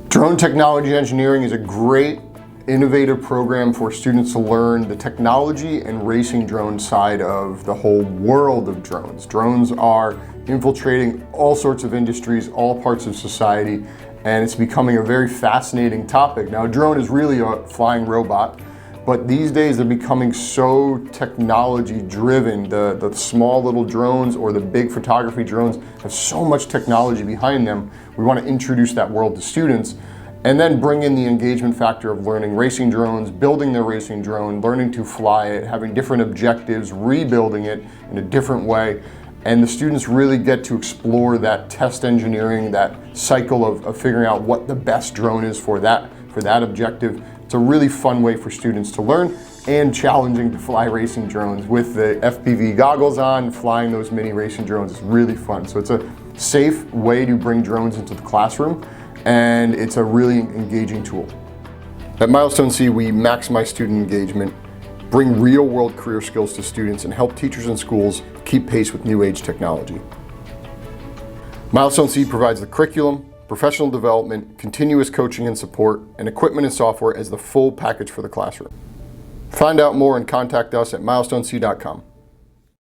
Drone technology engineering is a great innovative program for students to learn the technology and racing drone side of the whole world of drones. Drones are infiltrating all sorts of industries, all parts of society, and it's becoming a very fascinating topic. Now, a drone is really a flying robot, but these days they're becoming so technology driven. The small little drones or the big photography drones have so much technology behind them. We want to introduce that world to students and then bring in the engagement factor of learning racing drones, building their racing drone, learning to fly it, having different objectives, rebuilding it in a different way. And the students really get to explore that test engineering, that cycle of figuring out what the best drone is for that objective. It's a really fun way for students to learn and challenging to fly racing drones with the FPV goggles on. Flying those mini racing drones is really fun. So it's a safe way to bring drones into the classroom, and it's a really engaging tool. At Milestone C, we maximize student engagement, bring real-world career skills to students, and help teachers and schools keep pace with new age technology. Milestone C provides the curriculum, professional development, continuous coaching and support, and equipment and software as the full package for the classroom. Find out more and contact us at milestonec.com.